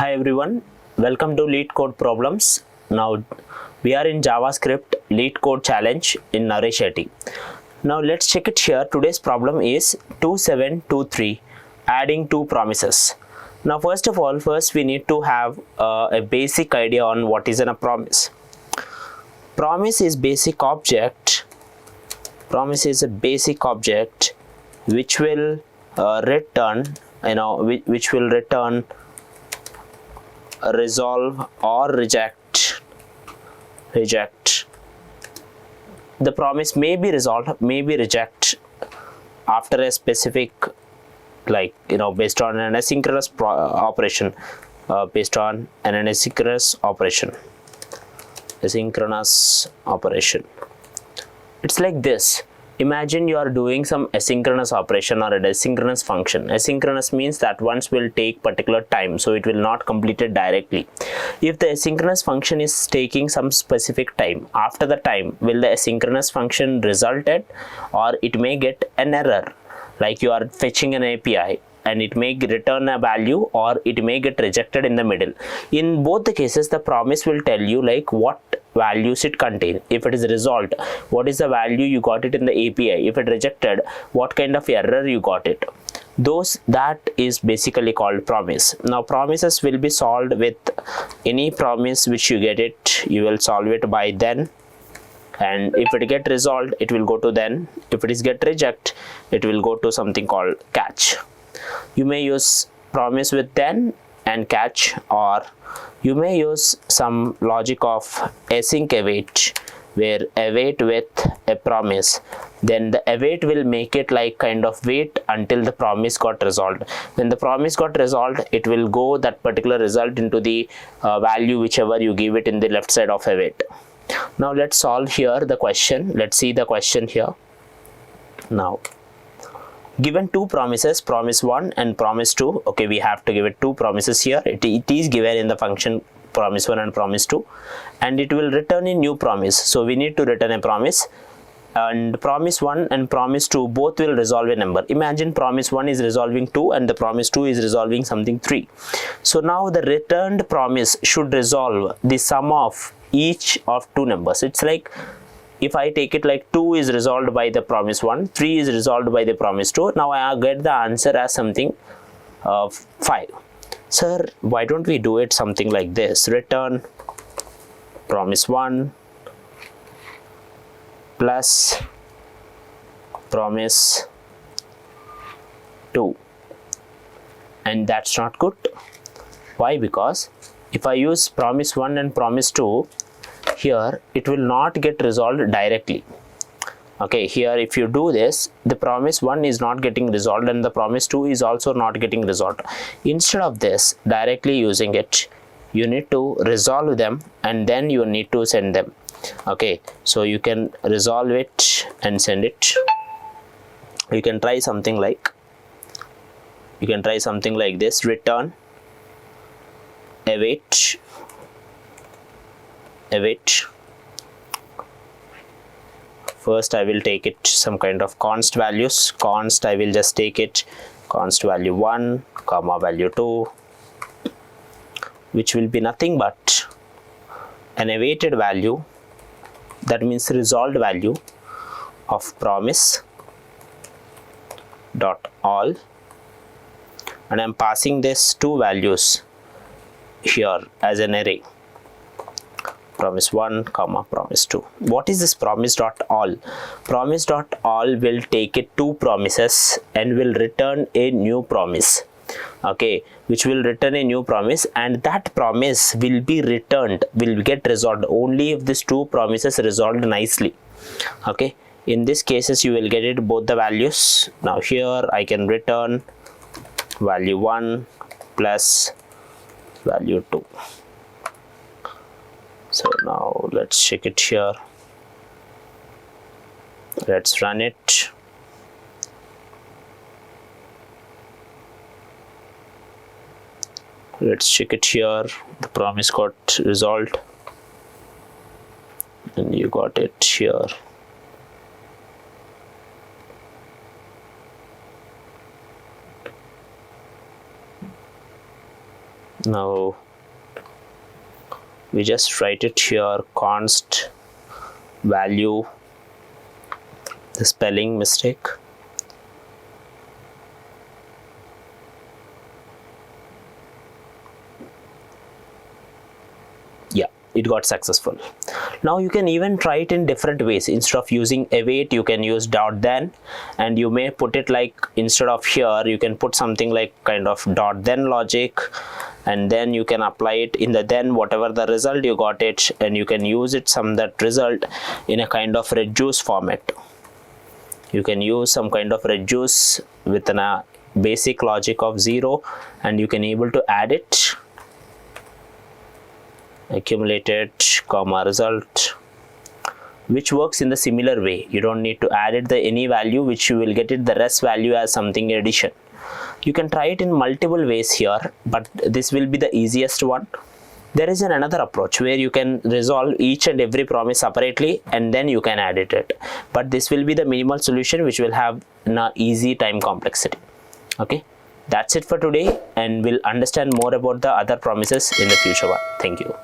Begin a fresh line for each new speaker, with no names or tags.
Hi everyone, welcome to Lead Code Problems. Now we are in JavaScript Lead Code Challenge in Naresh IT. Now let's check it here. Today's problem is 2723, adding two promises. Now first we need to have a basic idea on what is a promise. Promise is basic object. Promise is a basic object which will return, which will return resolve or reject. The promise may be resolved, may be reject after a specific, based on an asynchronous operation, asynchronous operation. It's like this. Imagine you are doing some asynchronous operation or a asynchronous function. Asynchronous means that once will take particular time, so it will not complete it directly. If the asynchronous function is taking some specific time, after the time will the asynchronous function result it, or it may get an error, like you are fetching an API and it may return a value or it may get rejected in the middle. In both the cases, the promise will tell you like what values it contain. If it is resolved, what is the value you got it in the API. If it rejected, what kind of error you got it. That is basically called promise. Now promises will be solved with any promise which you get it, you will solve it by then, and if it get resolved, it will go to then. If it is get reject, it will go to something called catch. You may use promise with then and catch, or you may use some logic of async await, where await with a promise, then the await will make it like kind of wait until the promise got resolved. When the promise got resolved, it will go that particular result into the value whichever you give it in the left side of await. Now let's solve here the question. Let's see the question here. Now given two promises, promise 1 and promise 2. Okay, we have to give it two promises here. It is given in the function promise 1 and promise 2, and it will return a new promise. So we need to return a promise, and promise 1 and promise 2 both will resolve a number. Imagine promise 1 is resolving 2 and the promise 2 is resolving something 3. So now the returned promise should resolve the sum of each of two numbers. It's like, if I take it like 2 is resolved by the promise 1, 3 is resolved by the promise 2, now I get the answer as something 5. Sir, why don't we do it something like this? Return promise 1 plus promise 2, and that's not good. Why? Because if I use promise 1 and promise 2, here it will not get resolved directly. Okay, here if you do this, the promise 1 is not getting resolved and the promise 2 is also not getting resolved. Instead of this directly using it, you need to resolve them and then you need to send them. Okay, so you can resolve it and send it. You can try something like this. Return await. First I will take it some kind of const values. Const, I will just take it const value 1 comma value 2, which will be nothing but an awaited value, that means resolved value of promise dot all, and I'm passing this two values here as an array. Promise 1 comma promise 2. What is this promise dot all? Promise dot all will take it two promises and will return a new promise. Okay, which will return a new promise, and that promise will be returned, will get resolved only if these two promises resolved nicely. Okay, in this cases you will get it both the values. Now here I can return value 1 plus value 2. So now let's check it here. Let's run it. Let's check it here. The promise got resolved and you got it here. Now we just write it here, const value, the spelling mistake. Yeah, it got successful. Now you can even try it in different ways. Instead of using await, you can use dot then, and you may put it like, instead of here you can put something like kind of dot then logic, and then you can apply it in the then whatever the result you got it, and you can use it some that result in a kind of reduce format. You can use some kind of reduce with a basic logic of 0, and you can able to add it, accumulated comma result, which works in the similar way. You don't need to add it the any value, which you will get it the rest value as something addition. You can try it in multiple ways here, but this will be the easiest one. There is another approach where you can resolve each and every promise separately and then you can add it, but this will be the minimal solution which will have an easy time complexity. Okay, that's it for today, and we'll understand more about the other promises in the future one. Thank you.